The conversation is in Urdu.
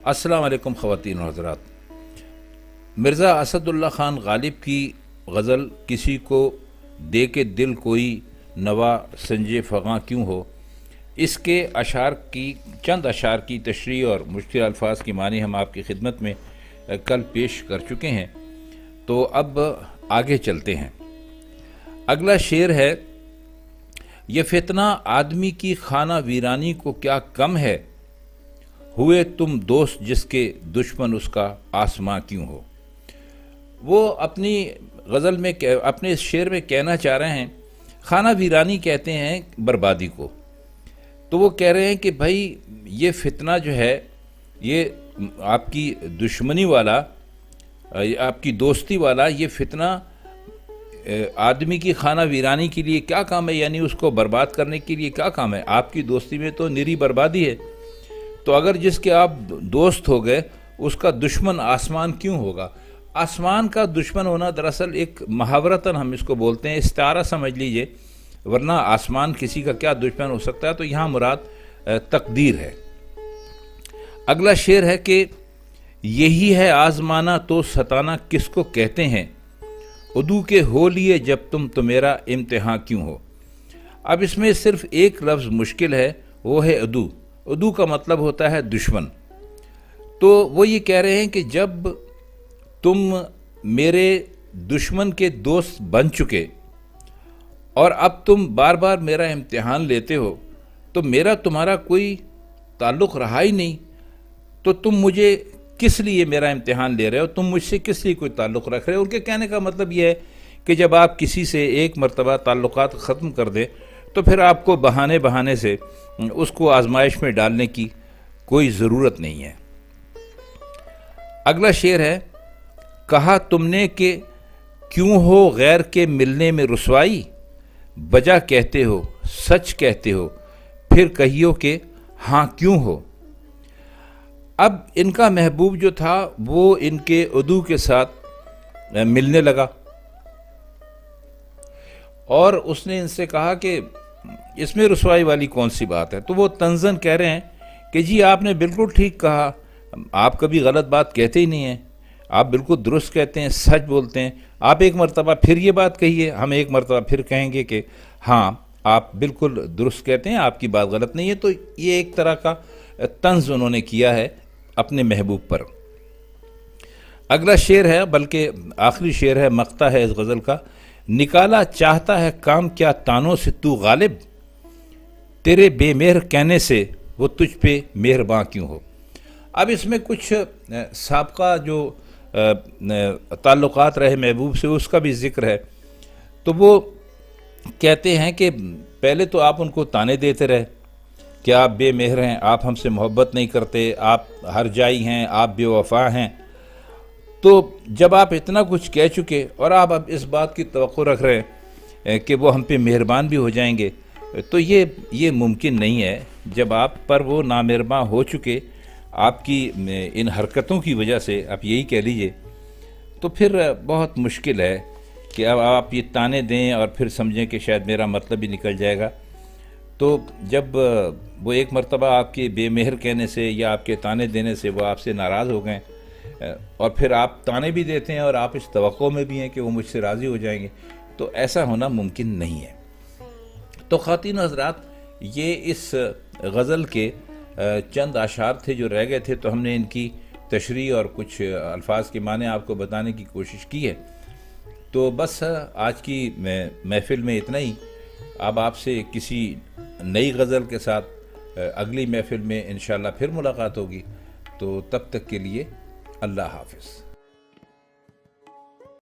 السلام علیکم خواتین و حضرات۔ مرزا اسد اللہ خان غالب کی غزل کسی کو دے کے دل کوئی نوا سنجے فغاں کیوں ہو، اس کے چند اشعار کی تشریح اور مشکل الفاظ کی معنی ہم آپ کی خدمت میں کل پیش کر چکے ہیں، تو اب آگے چلتے ہیں۔ اگلا شعر ہے: یہ فتنہ آدمی کی خانہ ویرانی کو کیا کم ہے، ہوئے تم دوست جس کے دشمن اس کا آسماں کیوں ہو۔ وہ اپنی غزل میں اپنے اس شعر میں کہنا چاہ رہے ہیں، خانہ ویرانی کہتے ہیں بربادی کو، تو وہ کہہ رہے ہیں کہ بھائی یہ فتنہ جو ہے، یہ آپ کی دشمنی والا، آپ کی دوستی والا یہ فتنہ آدمی کی خانہ ویرانی کے لیے کیا کام ہے، یعنی اس کو برباد کرنے کے لیے کیا کام ہے۔ آپ کی دوستی میں تو نری بربادی ہے، تو اگر جس کے آپ دوست ہو گئے اس کا دشمن آسمان کیوں ہوگا۔ آسمان کا دشمن ہونا دراصل ایک محاورتاً ہم اس کو بولتے ہیں، استعارہ سمجھ لیجئے، ورنہ آسمان کسی کا کیا دشمن ہو سکتا ہے، تو یہاں مراد تقدیر ہے۔ اگلا شعر ہے کہ یہی ہے آزمانا تو ستانا کس کو کہتے ہیں، عدو کے ہو لیے جب تم تو میرا امتحان کیوں ہو۔ اب اس میں صرف ایک لفظ مشکل ہے، وہ ہے عدو۔ عدو کا مطلب ہوتا ہے دشمن، تو وہ یہ کہہ رہے ہیں کہ جب تم میرے دشمن کے دوست بن چکے اور اب تم بار بار میرا امتحان لیتے ہو، تو میرا تمہارا کوئی تعلق رہا ہی نہیں، تو تم مجھے کس لیے میرا امتحان لے رہے ہو، تم مجھ سے کس لیے کوئی تعلق رکھ رہے ہو۔ ان کے کہنے کا مطلب یہ ہے کہ جب آپ کسی سے ایک مرتبہ تعلقات ختم کر دیں تو پھر آپ کو بہانے سے اس کو آزمائش میں ڈالنے کی کوئی ضرورت نہیں ہے۔ اگلا شعر ہے: کہا تم نے کہ کیوں ہو غیر کے ملنے میں رسوائی، بجا کہتے ہو سچ کہتے ہو پھر کہیو کہ ہاں کیوں ہو۔ اب ان کا محبوب جو تھا وہ ان کے عدو کے ساتھ ملنے لگا اور اس نے ان سے کہا کہ اس میں رسوائی والی کون سی بات ہے، تو وہ طنزاً کہہ رہے ہیں کہ جی آپ نے بالکل ٹھیک کہا، آپ کبھی غلط بات کہتے ہی نہیں ہیں، آپ بالکل درست کہتے ہیں، سچ بولتے ہیں، آپ ایک مرتبہ پھر یہ بات کہیے، ہم ایک مرتبہ پھر کہیں گے کہ ہاں آپ بالکل درست کہتے ہیں، آپ کی بات غلط نہیں ہے۔ تو یہ ایک طرح کا طنز انہوں نے کیا ہے اپنے محبوب پر۔ اگلا شعر ہے، بلکہ آخری شعر ہے، مقطع ہے اس غزل کا: نکالا چاہتا ہے کام کیا تانوں سے تو غالب، تیرے بے مہر کہنے سے وہ تجھ پہ مہرباں کیوں ہو۔ اب اس میں کچھ سابقہ جو تعلقات رہے محبوب سے اس کا بھی ذکر ہے، تو وہ کہتے ہیں کہ پہلے تو آپ ان کو تانے دیتے رہے کہ آپ بے مہر ہیں، آپ ہم سے محبت نہیں کرتے، آپ ہر جائی ہیں، آپ بے وفا ہیں۔ تو جب آپ اتنا کچھ کہہ چکے اور آپ اب اس بات کی توقع رکھ رہے ہیں کہ وہ ہم پہ مہربان بھی ہو جائیں گے، تو یہ ممکن نہیں ہے۔ جب آپ پر وہ نامہرباں ہو چکے آپ کی ان حرکتوں کی وجہ سے، آپ یہی کہہ لیجئے، تو پھر بہت مشکل ہے کہ اب آپ یہ تانے دیں اور پھر سمجھیں کہ شاید میرا مطلب ہی نکل جائے گا۔ تو جب وہ ایک مرتبہ آپ کے بے مہر کہنے سے یا آپ کے تانے دینے سے وہ آپ سے ناراض ہو گئے اور پھر آپ تانے بھی دیتے ہیں اور آپ اس توقع میں بھی ہیں کہ وہ مجھ سے راضی ہو جائیں گے، تو ایسا ہونا ممکن نہیں ہے۔ تو خواتین و حضرات، یہ اس غزل کے چند اشعار تھے جو رہ گئے تھے، تو ہم نے ان کی تشریح اور کچھ الفاظ کے معنی آپ کو بتانے کی کوشش کی ہے۔ تو بس آج کی محفل میں اتنا ہی۔ اب آپ سے کسی نئی غزل کے ساتھ اگلی محفل میں انشاءاللہ پھر ملاقات ہوگی، تو تب تک کے لیے اللہ حافظ۔